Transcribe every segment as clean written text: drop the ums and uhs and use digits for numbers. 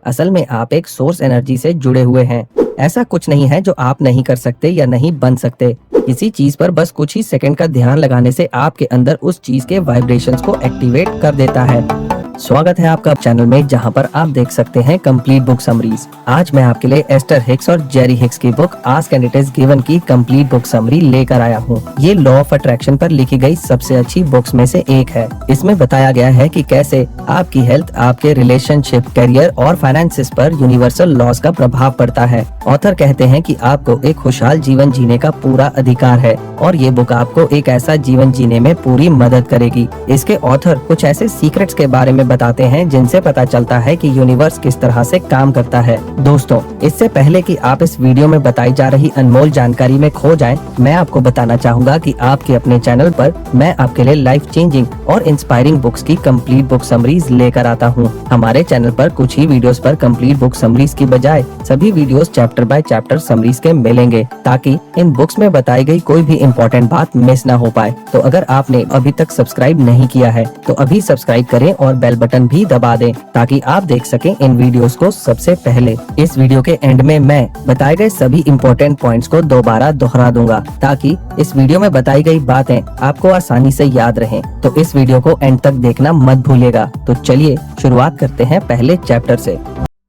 असल में आप एक सोर्स एनर्जी से जुड़े हुए हैं। ऐसा कुछ नहीं है जो आप नहीं कर सकते या नहीं बन सकते। किसी चीज पर बस कुछ ही सेकंड का ध्यान लगाने से आपके अंदर उस चीज के वाइब्रेशंस को एक्टिवेट कर देता है। स्वागत है आपका चैनल में, जहां पर आप देख सकते हैं कंप्लीट बुक समरीज। आज मैं आपके लिए एस्टर हिक्स और जेरी हिक्स की book ask and it is given की कंप्लीट बुक समरी लेकर आया हूं। ये लॉ ऑफ अट्रैक्शन पर लिखी गई सबसे अच्छी बुक्स में से एक है। इसमें बताया गया है कि कैसे आपकी हेल्थ, आपके रिलेशनशिप, करियर और फाइनेंसिस पर यूनिवर्सल लॉज का प्रभाव पड़ता है। ऑथर कहते हैं कि आपको एक खुशहाल जीवन जीने का पूरा अधिकार है और ये बुक आपको एक ऐसा जीवन जीने में पूरी मदद करेगी। इसके ऑथर कुछ ऐसे सीक्रेट्स के बारे में बताते हैं जिनसे पता चलता है कि यूनिवर्स किस तरह से काम करता है। दोस्तों, इससे पहले कि आप इस वीडियो में बताई जा रही अनमोल जानकारी में खो जाएं, मैं आपको बताना चाहूँगा कि आपके अपने चैनल पर मैं आपके लिए लाइफ चेंजिंग और इंस्पायरिंग बुक्स की कंप्लीट बुक समरीज लेकर आता हूँ। हमारे चैनल पर कुछ ही वीडियोस पर कंप्लीट बुक समरीज की बजाय सभी videos chapter by chapter summaries के मिलेंगे, ताकि इन बुक्स में बताई गई कोई भी इम्पोर्टेंट बात मिस न हो पाए। तो अगर आपने अभी तक सब्सक्राइब नहीं किया है तो अभी सब्सक्राइब करें और बेल बटन भी दबा दें, ताकि आप देख सकें इन वीडियोस को सबसे पहले। इस वीडियो के एंड में मैं बताए गए सभी इम्पोर्टेंट पॉइंट्स को दोबारा दोहरा दूंगा, ताकि इस वीडियो में बताई गई बातें आपको आसानी से याद रहें। तो इस वीडियो को एंड तक देखना मत भूलिएगा। तो चलिए शुरुआत करते हैं पहले चैप्टर से।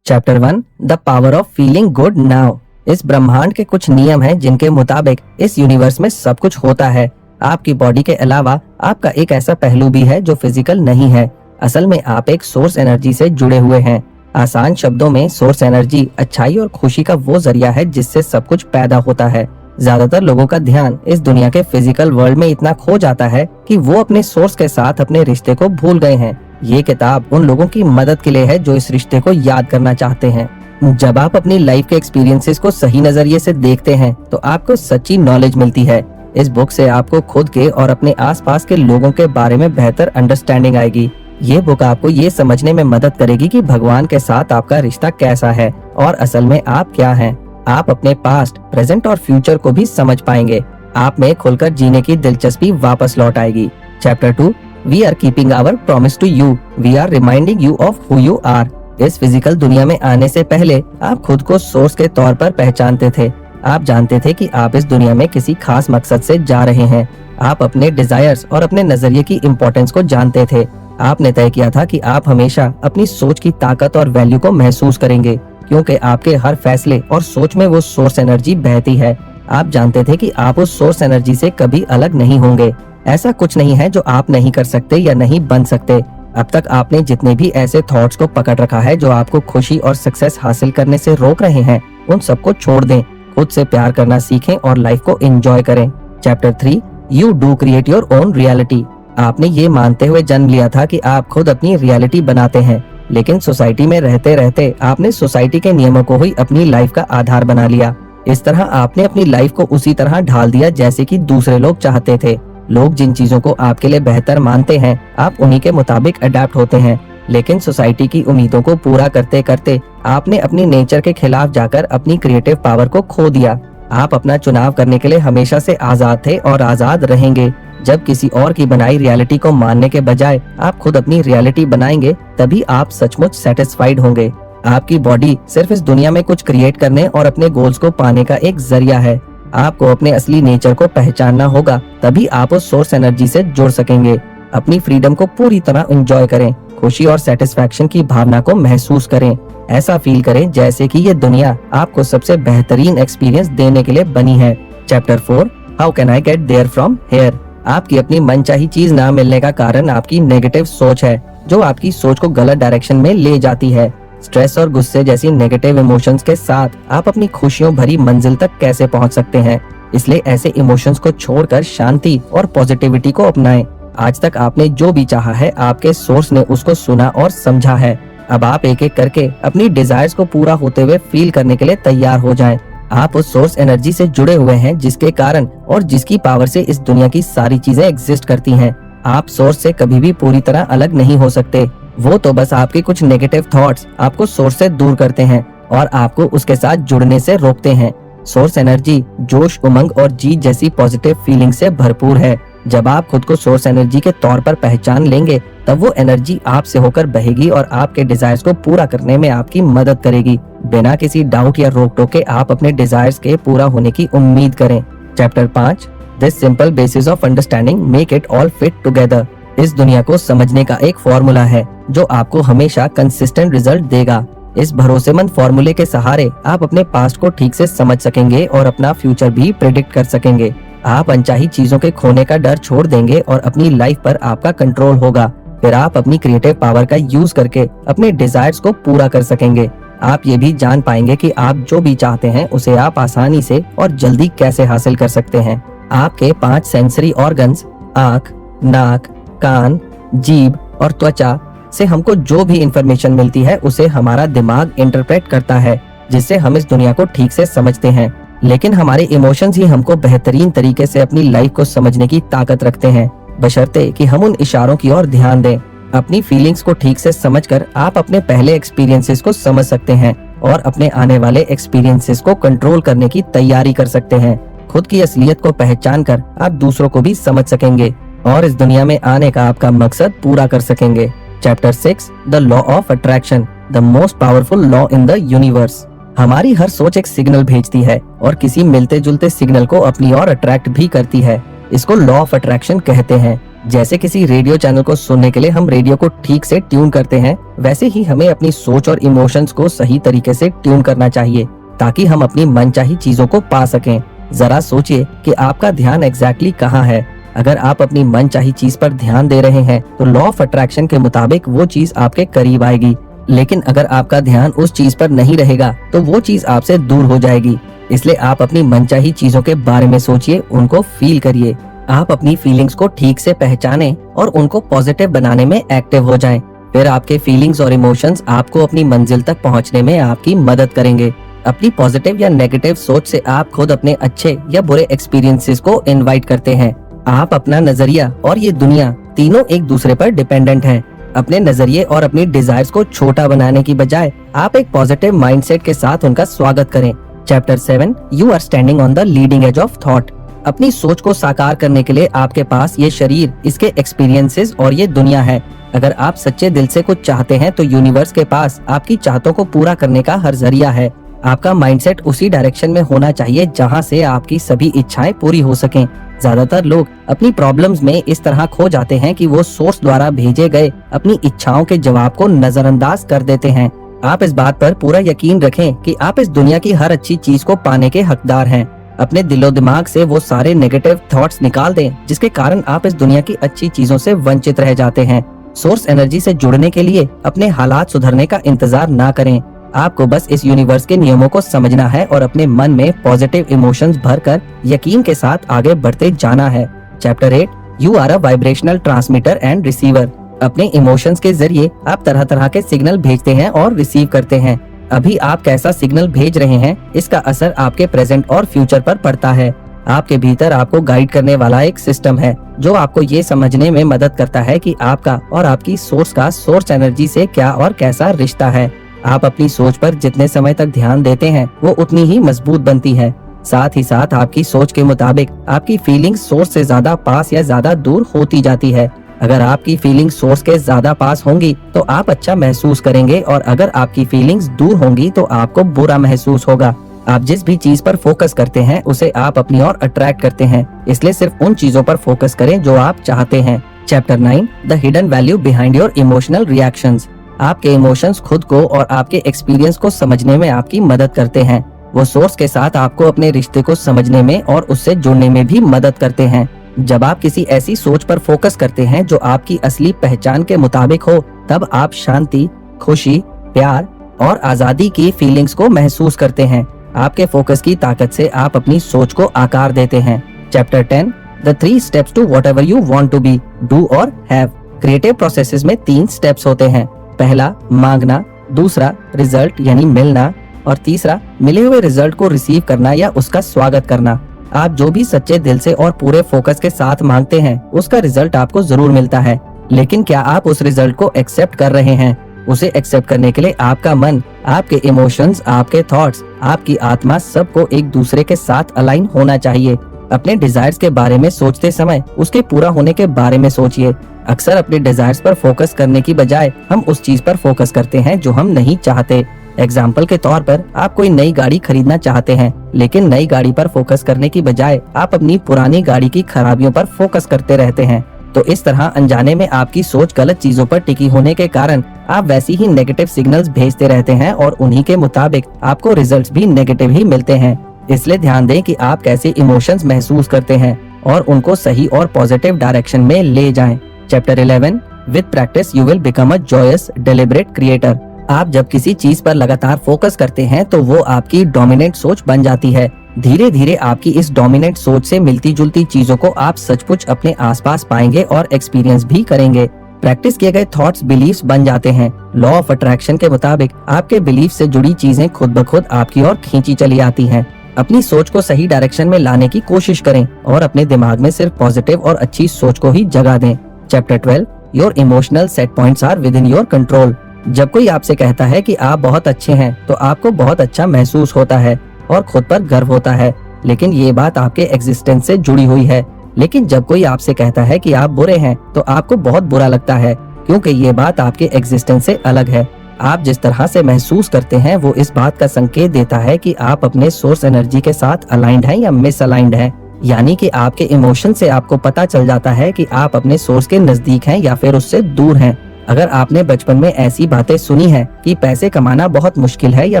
Chapter 1, the power of feeling good now. इस ब्रह्मांड के कुछ नियम हैं जिनके मुताबिक इस यूनिवर्स में सब कुछ होता है। आपकी बॉडी के अलावा आपका एक ऐसा पहलू भी है जो फिजिकल नहीं है। असल में आप एक सोर्स एनर्जी से जुड़े हुए हैं। आसान शब्दों में सोर्स एनर्जी अच्छाई और खुशी का वो जरिया है जिससे सब कुछ पैदा होता है। ज्यादातर लोगों का ध्यान इस दुनिया के फिजिकल वर्ल्ड में इतना खो जाता है कि वो अपने सोर्स के साथ अपने रिश्ते को भूल गए हैं। ये किताब उन लोगों की मदद के लिए है जो इस रिश्ते को याद करना चाहते हैं। जब आप अपनी लाइफ के एक्सपीरियंसेस को सही नजरिए से देखते हैं तो आपको सच्ची नॉलेज मिलती है। इस बुक से आपको खुद के और अपने आसपास के लोगों के बारे में बेहतर अंडरस्टैंडिंग आएगी। ये बुक आपको ये समझने में मदद करेगी कि भगवान के साथ आपका रिश्ता कैसा है और असल में आप क्या हैं। आप अपने पास्ट, प्रेजेंट और फ्यूचर को भी समझ पाएंगे। आप में खुलकर जीने की दिलचस्पी वापस लौट आएगी। Chapter 2, we are keeping our promise to you, we are reminding you of who you are. इस फिजिकल दुनिया में आने से पहले आप खुद को सोर्स के तौर पर पहचानते थे। आप जानते थे कि आप इस दुनिया में किसी खास मकसद से जा रहे हैं। आप अपने डिजायर्स और अपने नजरिए की इम्पोर्टेंस को जानते थे। आपने तय किया था कि आप हमेशा अपनी सोच की ताकत और वैल्यू को महसूस करेंगे, क्योंकि आपके हर फैसले और सोच में वो सोर्स एनर्जी बहती है। आप जानते थे कि आप उस सोर्स एनर्जी से कभी अलग नहीं होंगे। ऐसा कुछ नहीं है जो आप नहीं कर सकते या नहीं बन सकते। अब तक आपने जितने भी ऐसे थॉट्स को पकड़ रखा है जो आपको खुशी और सक्सेस हासिल करने से रोक रहे हैं, उन सबको छोड़ दें। खुद से प्यार करना सीखें और लाइफ को एंजॉय करें। Chapter 3, you do create your own reality. आपने ये मानते हुए जन्म लिया था कि आप खुद अपनी रियलिटी बनाते हैं, लेकिन सोसाइटी में रहते रहते आपने सोसाइटी के नियमों को ही अपनी लाइफ का आधार बना लिया। इस तरह आपने अपनी लाइफ को उसी तरह ढाल दिया जैसे कि दूसरे लोग चाहते थे। लोग जिन चीजों को आपके लिए बेहतर मानते हैं, आप उन्हीं के मुताबिक अडेप्ट होते हैं। लेकिन सोसाइटी की उम्मीदों को पूरा करते करते आपने अपनी नेचर के खिलाफ जाकर अपनी क्रिएटिव पावर को खो दिया। आप अपना चुनाव करने के लिए हमेशा से आजाद थे और आजाद रहेंगे। जब किसी और की बनाई रियलिटी को मानने के बजाय आप खुद अपनी रियलिटी बनाएंगे, तभी आप सचमुच सेटिस्फाइड होंगे। आपकी बॉडी सिर्फ इस दुनिया में कुछ क्रिएट करने और अपने गोल्स को पाने का एक जरिया है। आपको अपने असली नेचर को पहचानना होगा, तभी आप उस सोर्स एनर्जी से जुड़ सकेंगे। अपनी फ्रीडम को पूरी तरह एंजॉय करें। खुशी और सेटिस्फैक्शन की भावना को महसूस करें। ऐसा फील करें जैसे कि ये दुनिया आपको सबसे बेहतरीन एक्सपीरियंस देने के लिए बनी है। Chapter 4, how can I get there from here. आपकी अपनी मनचाही चीज ना मिलने का कारण आपकी नेगेटिव सोच है, जो आपकी सोच को गलत डायरेक्शन में ले जाती है। स्ट्रेस और गुस्से जैसी नेगेटिव इमोशंस के साथ आप अपनी खुशियों भरी मंजिल तक कैसे पहुंच सकते हैं। इसलिए ऐसे इमोशंस को छोड़कर शांति और पॉजिटिविटी को अपनाएं। आज तक आपने जो भी चाहा है, आपके सोर्स ने उसको सुना और समझा है। अब आप एक एक करके अपनी डिजायर्स को पूरा होते हुए फील करने के लिए तैयार हो जाएं। आप उस सोर्स एनर्जी से जुड़े हुए हैं जिसके कारण और जिसकी पावर से इस दुनिया की सारी चीजें एग्जिस्ट करती हैं। आप सोर्स से कभी भी पूरी तरह अलग नहीं हो सकते। वो तो बस आपके कुछ नेगेटिव थॉट्स आपको सोर्स से दूर करते हैं और आपको उसके साथ जुड़ने से रोकते हैं। सोर्स एनर्जी जोश, उमंग और जीत जैसी पॉजिटिव फीलिंग से भरपूर है। जब आप खुद को सोर्स एनर्जी के तौर पर पहचान लेंगे तब वो एनर्जी आपसे होकर बहेगी और आपके डिजायर्स को पूरा करने में आपकी मदद करेगी। बिना किसी डाउट या रोक टोक के आप अपने डिजायर्स के पूरा होने की उम्मीद करें। Chapter 5 this simple basis of understanding make it all fit together. इस दुनिया को समझने का एक फॉर्मूला है जो आपको हमेशा कंसिस्टेंट रिजल्ट देगा। इस भरोसेमंद फॉर्मूले के सहारे आप अपने पास्ट को ठीक से समझ सकेंगे और अपना फ्यूचर भी प्रेडिक्ट कर सकेंगे। आप अनचाही चीजों के खोने का डर छोड़ देंगे और अपनी लाइफ पर आपका कंट्रोल होगा। फिर आप अपनी क्रिएटिव पावर का यूज करके अपने डिजायर्स को पूरा कर सकेंगे। आप ये भी जान पाएंगे कि आप जो भी चाहते हैं उसे आप आसानी से और जल्दी कैसे हासिल कर सकते हैं। आपके 5 सेंसरी ऑर्गन्स आँख, नाक, कान, जीभ और त्वचा से हमको जो भी इंफॉर्मेशन मिलती है उसे हमारा दिमाग इंटरप्रेट करता है, जिससे हम इस दुनिया को ठीक से समझते हैं। लेकिन हमारे इमोशंस ही हमको बेहतरीन तरीके से अपनी लाइफ को समझने की ताकत रखते हैं, बशर्ते कि हम उन इशारों की ओर ध्यान दें। अपनी फीलिंग्स को ठीक से समझकर आप अपने पहले एक्सपीरियंसेस को समझ सकते हैं और अपने आने वाले एक्सपीरियंसेस को कंट्रोल करने की तैयारी कर सकते हैं। खुद की असलियत को पहचान कर आप दूसरों को भी समझ सकेंगे और इस दुनिया में आने का आपका मकसद पूरा कर सकेंगे। Chapter 6 the law of attraction the most powerful law in the universe. हमारी हर सोच एक सिग्नल भेजती है और किसी मिलते जुलते सिग्नल को अपनी ओर अट्रैक्ट भी करती है। इसको लॉ ऑफ अट्रैक्शन कहते हैं। जैसे किसी रेडियो चैनल को सुनने के लिए हम रेडियो को ठीक से ट्यून करते हैं, वैसे ही हमें अपनी सोच और इमोशंस को सही तरीके से ट्यून करना चाहिए ताकि हम अपनी मनचाही चीजों को पा सकें। जरा सोचिए कि आपका ध्यान एग्जैक्टली कहाँ है। अगर आप अपनी मनचाही चीज पर ध्यान दे रहे हैं तो लॉ ऑफ अट्रैक्शन के मुताबिक वो चीज आपके करीब आएगी। लेकिन अगर आपका ध्यान उस चीज पर नहीं रहेगा तो वो चीज आपसे दूर हो जाएगी। इसलिए आप अपनी मनचाही चीजों के बारे में सोचिए, उनको फील करिए। आप अपनी फीलिंग्स को ठीक से पहचानें और उनको पॉजिटिव बनाने में एक्टिव हो जाएं। फिर आपके फीलिंग्स और इमोशंस आपको अपनी मंजिल तक पहुंचने में आपकी मदद करेंगे। अपनी पॉजिटिव या नेगेटिव सोच से आप खुद अपने अच्छे या बुरे एक्सपीरियंसेस को इनवाइट करते हैं। आप अपना नजरिया और ये दुनिया तीनों एक दूसरे पर डिपेंडेंट हैं। अपने नजरिए और अपनी डिजायर्स को छोटा बनाने की बजाय आप एक पॉजिटिव माइंडसेट के साथ उनका स्वागत करें। Chapter 7 you are standing on the leading edge of thought. अपनी सोच को साकार करने के लिए आपके पास ये शरीर, इसके एक्सपीरियंसेस और ये दुनिया है। अगर आप सच्चे दिल से कुछ चाहते हैं तो यूनिवर्स के पास आपकी चाहतों को पूरा करने का हर जरिया है। आपका माइंडसेट उसी डायरेक्शन में होना चाहिए जहां से आपकी सभी इच्छाएं पूरी हो सकें। ज्यादातर लोग अपनी प्रॉब्लम्स में इस तरह खो जाते हैं कि वो सोर्स द्वारा भेजे गए अपनी इच्छाओं के जवाब को नजरअंदाज कर देते हैं। आप इस बात पर पूरा यकीन रखें कि आप इस दुनिया की हर अच्छी चीज को पाने के हकदार हैं। अपने दिलो दिमाग से वो सारे नेगेटिव थॉट्स निकाल दें जिसके कारण आप इस दुनिया की अच्छी चीजों से वंचित रह जाते हैं। सोर्स एनर्जी से जुड़ने के लिए अपने हालात सुधरने का इंतजार ना करें। आपको बस इस यूनिवर्स के नियमों को समझना है और अपने मन में पॉजिटिव इमोशंस भरकर यकीन के साथ आगे बढ़ते जाना है। Chapter 8 you are a vibrational transmitter and receiver. अपने इमोशंस के जरिए आप तरह तरह के सिग्नल भेजते हैं और रिसीव करते हैं। अभी आप कैसा सिग्नल भेज रहे हैं इसका असर आपके प्रेजेंट और फ्यूचर पर पड़ता है। आपके भीतर आपको गाइड करने वाला एक सिस्टम है जो आपको ये समझने में मदद करता है कि आपका और आपकी सोर्स का सोर्स एनर्जी से क्या और कैसा रिश्ता है। आप अपनी सोच पर जितने समय तक ध्यान देते हैं वो उतनी ही मजबूत बनती है। साथ ही साथ आपकी सोच के मुताबिक आपकी फीलिंग सोर्स से ज्यादा पास या ज्यादा दूर होती जाती है। अगर आपकी फीलिंग सोर्स के ज्यादा पास होंगी तो आप अच्छा महसूस करेंगे और अगर आपकी फीलिंग्स दूर होंगी तो आपको बुरा महसूस होगा। आप जिस भी चीज पर फोकस करते हैं उसे आप अपनी ओर अट्रैक्ट करते हैं। इसलिए सिर्फ उन चीजों पर फोकस करें जो आप चाहते हैं। Chapter 9 the hidden value behind your emotional reactions. आपके इमोशंस खुद को और आपके एक्सपीरियंस को समझने में आपकी मदद करते हैं। वो सोर्स के साथ आपको अपने रिश्ते को समझने में और उससे जुड़ने में भी मदद करते हैं। जब आप किसी ऐसी सोच पर फोकस करते हैं जो आपकी असली पहचान के मुताबिक हो तब आप शांति, खुशी, प्यार और आजादी की फीलिंग्स को महसूस करते हैं। आपके फोकस की ताकत से आप अपनी सोच को आकार देते हैं। Chapter 10 the 3 steps to whatever you want to be, do और हैव। क्रिएटिव प्रोसेसेस में 3 स्टेप्स होते हैं। पहला मांगना, दूसरा रिजल्ट यानी मिलना और तीसरा मिले हुए रिजल्ट को रिसीव करना या उसका स्वागत करना। आप जो भी सच्चे दिल से और पूरे फोकस के साथ मांगते हैं उसका रिजल्ट आपको जरूर मिलता है, लेकिन क्या आप उस रिजल्ट को एक्सेप्ट कर रहे हैं? उसे एक्सेप्ट करने के लिए आपका मन, आपके इमोशंस, आपके थॉट्स, आपकी आत्मा सबको एक दूसरे के साथ अलाइन होना चाहिए। अपने डिजायर्स के बारे में सोचते समय उसके पूरा होने के बारे में सोचिए। अक्सर अपने डिजायर्स पर फोकस करने की बजाय हम उस चीज पर फोकस करते हैं जो हम नहीं चाहते। एग्जाम्पल के तौर पर आप कोई नई गाड़ी खरीदना चाहते हैं, लेकिन नई गाड़ी पर फोकस करने की बजाय आप अपनी पुरानी गाड़ी की खराबियों पर फोकस करते रहते हैं। तो इस तरह अनजाने में आपकी सोच गलत चीजों पर टिकी होने के कारण आप वैसी ही नेगेटिव सिग्नल्स भेजते रहते हैं और उन्हीं के मुताबिक आपको रिजल्ट्स भी नेगेटिव ही मिलते हैं। इसलिए ध्यान दें कि आप कैसे इमोशंस महसूस करते हैं और उनको सही और पॉजिटिव डायरेक्शन में ले जाएं। Chapter 11 with practice you will become a joyous deliberate creator. आप जब किसी चीज पर लगातार फोकस करते हैं तो वो आपकी डोमिनेंट सोच बन जाती है। धीरे धीरे आपकी इस डोमिनेंट सोच से मिलती जुलती चीजों को आप सचमुच अपने आसपास पाएंगे और एक्सपीरियंस भी करेंगे। प्रैक्टिस किए गए थॉट्स बिलीफ्स बन जाते हैं। लॉ ऑफ अट्रैक्शन के मुताबिक आपके बिलीफ से जुड़ी चीजें खुद ब खुद आपकी ओर खींची चली आती हैं। अपनी सोच को सही डायरेक्शन में लाने की कोशिश करें और अपने दिमाग में सिर्फ पॉजिटिव और अच्छी सोच को ही जगह दें। Chapter 12 your emotional set points are within your control. जब कोई आपसे कहता है कि आप बहुत अच्छे हैं तो आपको बहुत अच्छा महसूस होता है और खुद पर गर्व होता है, लेकिन ये बात आपके एग्जिस्टेंस से जुड़ी हुई है। लेकिन जब कोई आपसे कहता है कि आप बुरे हैं तो आपको बहुत बुरा लगता है, क्योंकि ये बात आपके एग्जिस्टेंस से अलग है। आप जिस तरह से महसूस करते हैं वो इस बात का संकेत देता है कि आप अपने सोर्स एनर्जी के साथ अलाइंड हैं या मिस अलाइंड हैं। यानी कि आपके इमोशन से आपको पता चल जाता है कि आप अपने सोर्स के नजदीक हैं या फिर उससे दूर हैं। अगर आपने बचपन में ऐसी बातें सुनी है कि पैसे कमाना बहुत मुश्किल है या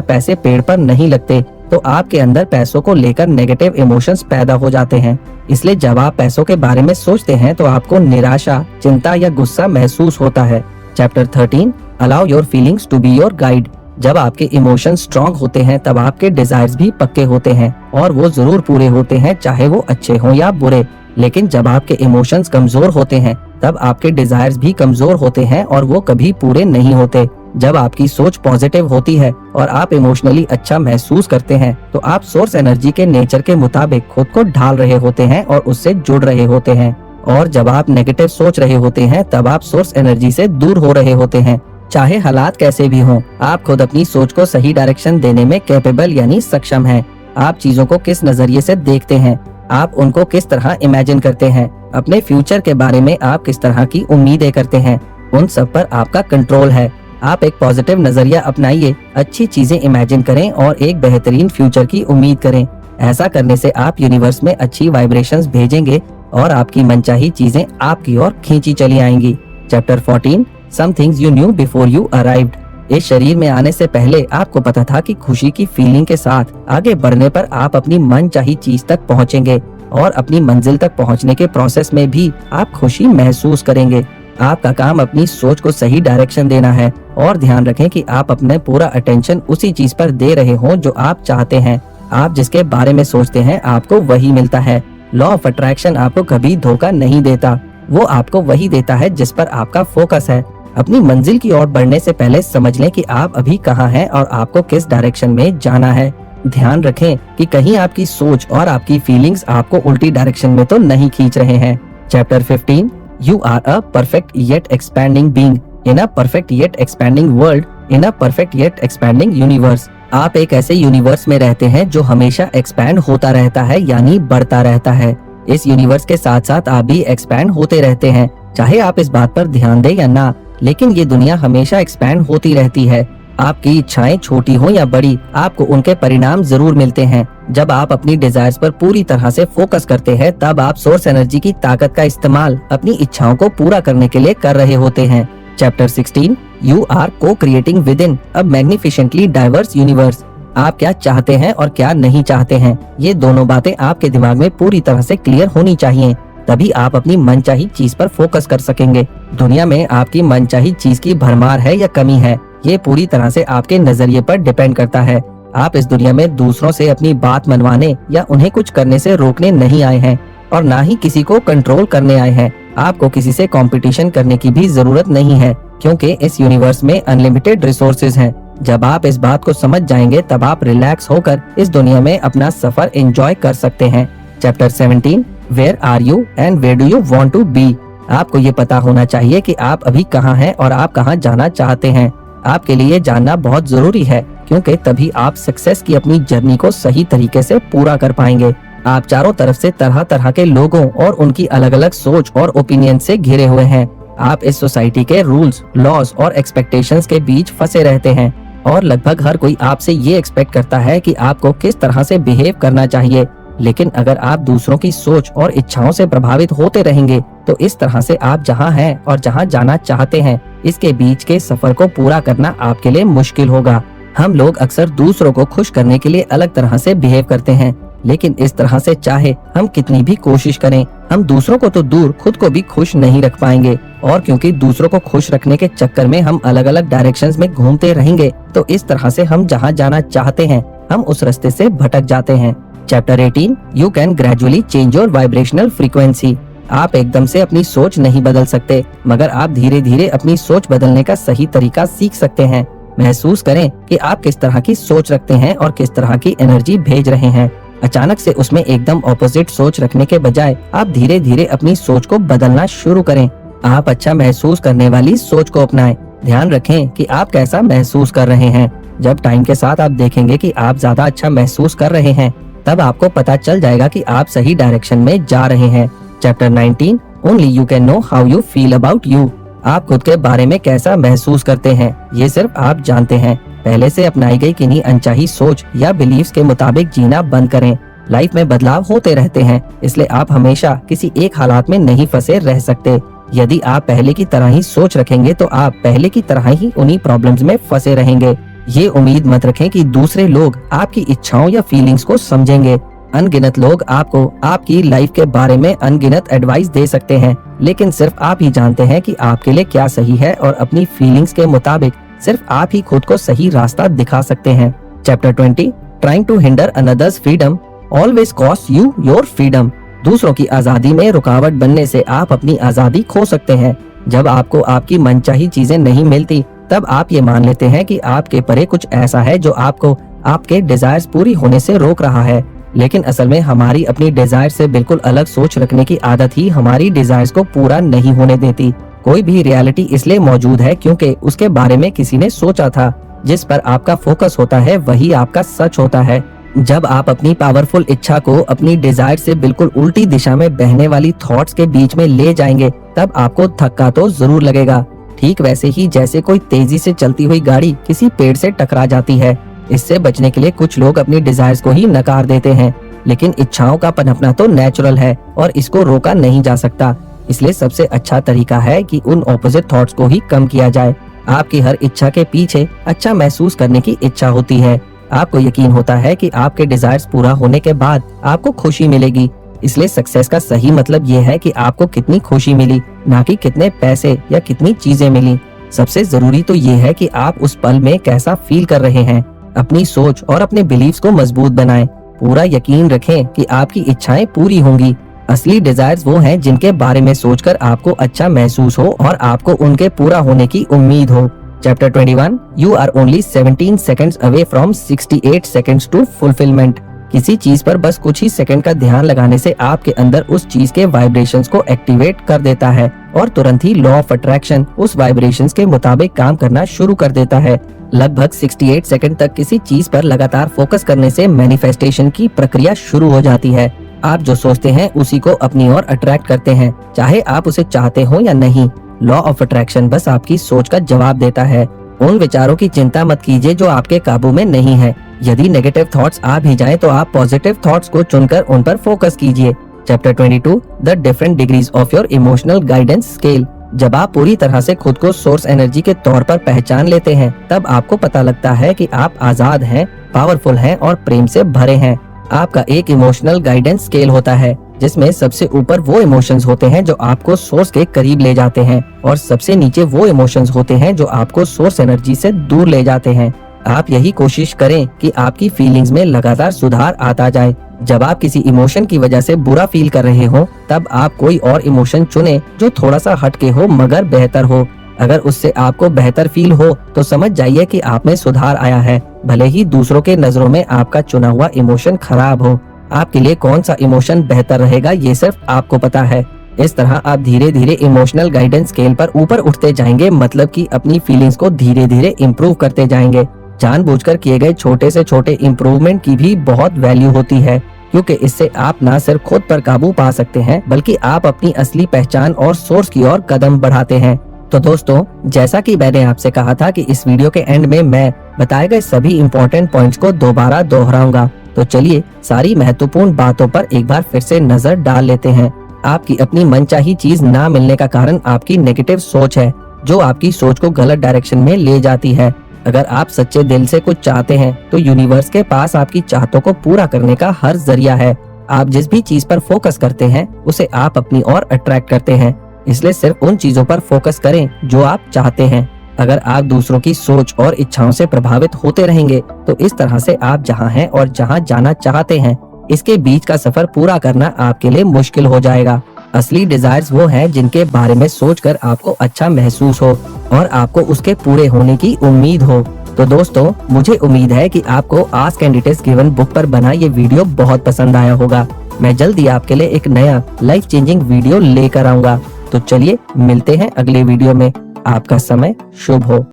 पैसे पेड़ पर नहीं लगते, तो आपके अंदर पैसों को लेकर नेगेटिव इमोशंस पैदा हो जाते हैं। इसलिए जब आप पैसों के बारे में सोचते हैं तो आपको निराशा, चिंता या गुस्सा महसूस होता है। Chapter 13 allow your feelings to be your guide. जब आपके इमोशंस स्ट्रॉन्ग होते हैं तब आपके डिजायर्स भी पक्के होते हैं और वो जरूर पूरे होते हैं, चाहे वो अच्छे हों या बुरे। लेकिन जब आपके इमोशंस कमजोर होते हैं तब आपके डिजायर्स भी कमजोर होते हैं और वो कभी पूरे नहीं होते। जब आपकी सोच पॉजिटिव होती है और आप इमोशनली अच्छा महसूस करते हैं तो आप सोर्स एनर्जी के नेचर के मुताबिक खुद को ढाल रहे होते हैं और उससे जुड़ रहे होते हैं। और जब आप नेगेटिव सोच रहे होते हैं तब आप सोर्स एनर्जी से दूर हो रहे होते हैं। चाहे हालात कैसे भी हों, आप खुद अपनी सोच को सही डायरेक्शन देने में कैपेबल यानी सक्षम हैं। आप चीजों को किस नजरिए से देखते हैं, आप उनको किस तरह इमेजिन करते हैं, अपने फ्यूचर के बारे में आप किस तरह की उम्मीदें करते हैं, उन सब पर आपका कंट्रोल है। आप एक पॉजिटिव नजरिया अपनाइए, अच्छी चीजें इमेजिन करें और एक बेहतरीन फ्यूचर की उम्मीद करें। ऐसा करने से आप यूनिवर्स में अच्छी वाइब्रेशंस भेजेंगे और आपकी मनचाही चीजें आपकी ओर खींची चली आएंगी। Chapter 14 some things you knew before you arrived. इस शरीर में आने से पहले आपको पता था कि खुशी की फीलिंग के साथ आगे बढ़ने पर आप अपनी मनचाही चीज तक पहुंचेंगे और अपनी मंजिल तक पहुंचने के प्रोसेस में भी आप खुशी महसूस करेंगे। आपका काम अपनी सोच को सही डायरेक्शन देना है और ध्यान रखें कि आप अपने पूरा अटेंशन उसी चीज पर दे रहे हों जो आप चाहते हैं। आप जिसके बारे में सोचते हैं आपको वही मिलता है। लॉ ऑफ अट्रैक्शन आपको कभी धोखा नहीं देता, वो आपको वही देता है जिस पर आपका फोकस है। अपनी मंजिल की ओर बढ़ने से पहले समझ लें कि आप अभी कहाँ हैं और आपको किस डायरेक्शन में जाना है। ध्यान रखें कि कहीं आपकी सोच और आपकी फीलिंग्स आपको उल्टी डायरेक्शन में तो नहीं खींच रहे हैं। Chapter 15 you are a perfect yet expanding being in a perfect yet expanding world in a perfect yet expanding universe. आप एक ऐसे यूनिवर्स में रहते हैं जो हमेशा एक्सपैंड होता रहता है, यानी बढ़ता रहता है। इस यूनिवर्स के साथ साथ आप भी एक्सपैंड होते रहते हैं, चाहे आप इस बात पर ध्यान दें या ना, लेकिन ये दुनिया हमेशा एक्सपैंड होती रहती है। आपकी इच्छाएं छोटी हो या बड़ी, आपको उनके परिणाम जरूर मिलते हैं। जब आप अपनी डिजायर्स पर पूरी तरह से फोकस करते हैं तब आप सोर्स एनर्जी की ताकत का इस्तेमाल अपनी इच्छाओं को पूरा करने के लिए कर रहे होते हैं। Chapter 16 you are co-creating within a magnificently diverse universe. आप क्या चाहते हैं और क्या नहीं चाहते हैं, ये दोनों बातें आपके दिमाग में पूरी तरह से क्लियर होनी चाहिए, तभी आप अपनी मनचाही चीज पर फोकस कर सकेंगे। दुनिया में आपकी मनचाही चीज की भरमार है या कमी है, ये पूरी तरह से आपके नजरिए पर डिपेंड करता है। आप इस दुनिया में दूसरों से अपनी बात मनवाने या उन्हें कुछ करने से रोकने नहीं आए हैं और ना ही किसी को कंट्रोल करने आए हैं। आपको किसी से कंपटीशन करने की भी जरूरत नहीं है, क्योंकि इस यूनिवर्स में अनलिमिटेड रिसोर्सेज हैं। जब आप इस बात को समझ जाएंगे तब आप रिलैक्स होकर इस दुनिया में अपना सफर एंजॉय कर सकते हैं। Chapter 17 where are you and where do you want to be. आपको ये पता होना चाहिए कि आप अभी कहाँ हैं और आप कहाँ जाना चाहते हैं। आपके लिए जानना बहुत जरूरी है, क्योंकि तभी आप सक्सेस की अपनी जर्नी को सही तरीके से पूरा कर पाएंगे। आप चारों तरफ से तरह तरह के लोगों और उनकी अलग अलग सोच और ओपिनियन से घिरे हुए हैं। आप इस सोसाइटी के रूल्स, लॉज और एक्सपेक्टेशंस के बीच फंसे रहते हैं और लगभग हर कोई आपसे ये एक्सपेक्ट करता है कि आपको किस तरह से बिहेव करना चाहिए। लेकिन अगर आप दूसरों की सोच और इच्छाओं से प्रभावित होते रहेंगे तो इस तरह से आप जहां हैं और जहां जाना चाहते हैं इसके बीच के सफर को पूरा करना आपके लिए मुश्किल होगा। हम लोग अक्सर दूसरों को खुश करने के लिए अलग तरह से बिहेव करते हैं, लेकिन इस तरह से चाहे हम कितनी भी कोशिश करें, हम दूसरों को तो दूर खुद को भी खुश नहीं रख पाएंगे। और क्योंकि दूसरों को खुश रखने के चक्कर में हम अलग अलग डायरेक्शंस में घूमते रहेंगे तो इस तरह से हम जहां जाना चाहते हैं हम उस रास्ते से भटक जाते हैं। Chapter 18, you can gradually change your vibrational frequency. आप एकदम से अपनी सोच नहीं बदल सकते, मगर आप धीरे धीरे अपनी सोच बदलने का सही तरीका सीख सकते हैं। महसूस करें कि आप किस तरह की सोच रखते हैं और किस तरह की एनर्जी भेज रहे हैं। अचानक से उसमें एकदम ऑपोजिट सोच रखने के बजाय आप धीरे धीरे अपनी सोच को बदलना शुरू करें। आप अच्छा महसूस करने वाली सोच को अपनाएं। ध्यान रखें कि आप कैसा महसूस कर रहे हैं। जब टाइम के साथ आप देखेंगे कि आप ज्यादा अच्छा महसूस कर रहे हैं तब आपको पता चल जाएगा कि आप सही डायरेक्शन में जा रहे हैं। Chapter 19, only you can know how you feel about you. आप खुद के बारे में कैसा महसूस करते हैं ये सिर्फ आप जानते हैं। पहले से अपनाई गई किन्हीं अनचाही सोच या बिलीव्स के मुताबिक जीना बंद करें। लाइफ में बदलाव होते रहते हैं, इसलिए आप हमेशा किसी एक हालात में नहीं फंसे रह सकते। यदि आप पहले की तरह ही सोच रखेंगे तो आप पहले की तरह ही उन्हीं प्रॉब्लम्स में फंसे रहेंगे। ये उम्मीद मत रखें कि दूसरे लोग आपकी इच्छाओं या फीलिंग्स को समझेंगे। अनगिनत लोग आपको आपकी लाइफ के बारे में अनगिनत एडवाइस दे सकते हैं, लेकिन सिर्फ आप ही जानते हैं कि आपके लिए क्या सही है और अपनी फीलिंग्स के मुताबिक सिर्फ आप ही खुद को सही रास्ता दिखा सकते हैं। Chapter 20, trying to hinder another's freedom always cost you your freedom. दूसरों की आजादी में रुकावट बनने से आप अपनी आजादी खो सकते हैं। जब आपको आपकी मनचाही चीजें नहीं मिलती तब आप ये मान लेते हैं कि आपके परे कुछ ऐसा है जो आपको आपके डिजायर्स पूरी होने से रोक रहा है, लेकिन असल में हमारी अपनी डिजायर से बिल्कुल अलग सोच रखने की आदत ही हमारी डिजायर्स को पूरा नहीं होने देती। कोई भी रियलिटी इसलिए मौजूद है क्योंकि उसके बारे में किसी ने सोचा था। जिस पर आपका फोकस होता है वही आपका सच होता है। जब आप अपनी पावरफुल इच्छा को अपनी डिजायर से बिल्कुल उल्टी दिशा में बहने वाली थॉट्स के बीच में ले जाएंगे तब आपको धक्का तो जरूर लगेगा। ठीक वैसे ही जैसे कोई तेजी से चलती हुई गाड़ी किसी पेड़ से टकरा जाती है। इससे बचने के लिए कुछ लोग अपनी डिजायर्स को ही नकार देते हैं, लेकिन इच्छाओं का पनपना तो नेचुरल है और इसको रोका नहीं जा सकता। इसलिए सबसे अच्छा तरीका है कि उन ऑपोजिट थॉट्स को ही कम किया जाए। आपकी हर इच्छा के पीछे अच्छा महसूस करने की इच्छा होती है। आपको यकीन होता है कि आपके डिजायर्स पूरा होने के बाद आपको खुशी मिलेगी। इसलिए सक्सेस का सही मतलब ये है कि आपको कितनी खुशी मिली, ना कि कितने पैसे या कितनी चीजें मिली। सबसे जरूरी तो ये है कि आप उस पल में कैसा फील कर रहे हैं। अपनी सोच और अपने बिलीव्स को मजबूत बनाएं। पूरा यकीन रखें कि आपकी इच्छाएं पूरी होंगी। असली डिजायर्स वो हैं जिनके बारे में सोचकर आपको अच्छा महसूस हो और आपको उनके पूरा होने की उम्मीद हो। Chapter 21, you are only 17 seconds away from 68 seconds to fulfilment. किसी चीज पर बस कुछ ही सेकंड का ध्यान लगाने से आपके अंदर उस चीज के वाइब्रेशंस को एक्टिवेट कर देता है और तुरंत ही लॉ ऑफ अट्रैक्शन उस वाइब्रेशंस के मुताबिक काम करना शुरू कर देता है। लगभग 68 सेकंड तक किसी चीज पर लगातार फोकस करने से मैनिफेस्टेशन की प्रक्रिया शुरू हो जाती है। आप जो सोचते हैं उसी को अपनी ओर अट्रैक्ट करते हैं, चाहे आप उसे चाहते हो या नहीं। लॉ ऑफ अट्रैक्शन बस आपकी सोच का जवाब देता है। उन विचारों की चिंता मत कीजिए जो आपके काबू में नहीं है। यदि नेगेटिव थॉट्स आ भी जाएं तो आप पॉजिटिव थॉट्स को चुनकर उन पर फोकस कीजिए। Chapter 22, the different degrees of your emotional guidance scale. जब आप पूरी तरह से खुद को सोर्स एनर्जी के तौर पर पहचान लेते हैं तब आपको पता लगता है कि आप आजाद हैं, पावरफुल हैं और प्रेम से भरे हैं। आपका एक इमोशनल गाइडेंस स्केल होता है जिसमें सबसे ऊपर वो इमोशंस होते हैं जो आपको सोर्स के करीब ले जाते हैं और सबसे नीचे वो इमोशंस होते हैं जो आपको सोर्स एनर्जी से दूर ले जाते हैं। आप यही कोशिश करें कि आपकी फीलिंग्स में लगातार सुधार आता जाए। जब आप किसी इमोशन की वजह से बुरा फील कर रहे हो तब आप कोई और इमोशन चुने जो थोड़ा सा हटके हो मगर बेहतर हो। अगर उससे आपको बेहतर फील हो तो समझ जाइए कि आप में सुधार आया है, भले ही दूसरों के नजरों में आपका चुना हुआ इमोशन खराब हो। आपके लिए कौन सा इमोशन बेहतर रहेगा ये सिर्फ आपको पता है। इस तरह आप धीरे धीरे इमोशनल गाइडेंस स्केल पर ऊपर उठते जाएंगे, मतलब कि अपनी फीलिंग्स को धीरे धीरे इम्प्रूव करते जाएंगे। जानबूझकर किए गए छोटे से छोटे इम्प्रूवमेंट की भी बहुत वैल्यू होती है, क्योंकि इससे आप न सिर्फ खुद पर काबू पा सकते हैं बल्कि आप अपनी असली पहचान और सोर्स की ओर कदम बढ़ाते हैं। तो दोस्तों, जैसा कि मैंने आपसे कहा था कि इस वीडियो के एंड में मैं बताए गए सभी इम्पोर्टेंट पॉइंट्स को दोबारा दोहराऊंगा। तो चलिए सारी महत्वपूर्ण बातों पर एक बार फिर से नजर डाल लेते हैं। आपकी अपनी मनचाही चीज ना मिलने का कारण आपकी नेगेटिव सोच है, जो आपकी सोच को गलत डायरेक्शन में ले जाती है। अगर आप सच्चे दिल से कुछ चाहते हैं तो यूनिवर्स के पास आपकी चाहतों को पूरा करने का हर जरिया है। आप जिस भी चीज पर फोकस करते हैं उसे आप अपनी ओर अट्रैक्ट करते हैं, इसलिए सिर्फ उन चीजों पर फोकस करें जो आप चाहते हैं। अगर आप दूसरों की सोच और इच्छाओं से प्रभावित होते रहेंगे तो इस तरह से आप जहां हैं और जहां जाना चाहते हैं इसके बीच का सफर पूरा करना आपके लिए मुश्किल हो जाएगा। असली डिजायर्स वो हैं जिनके बारे में सोचकर आपको अच्छा महसूस हो और आपको उसके पूरे होने की उम्मीद हो। तो दोस्तों, मुझे उम्मीद है कि आपको ask and it is given book पर बना ये वीडियो बहुत पसंद आया होगा। मैं जल्दी आपके लिए एक नया लाइफ चेंजिंग वीडियो लेकर आऊंगा। तो चलिए मिलते हैं अगले वीडियो में। आपका समय शुभ हो।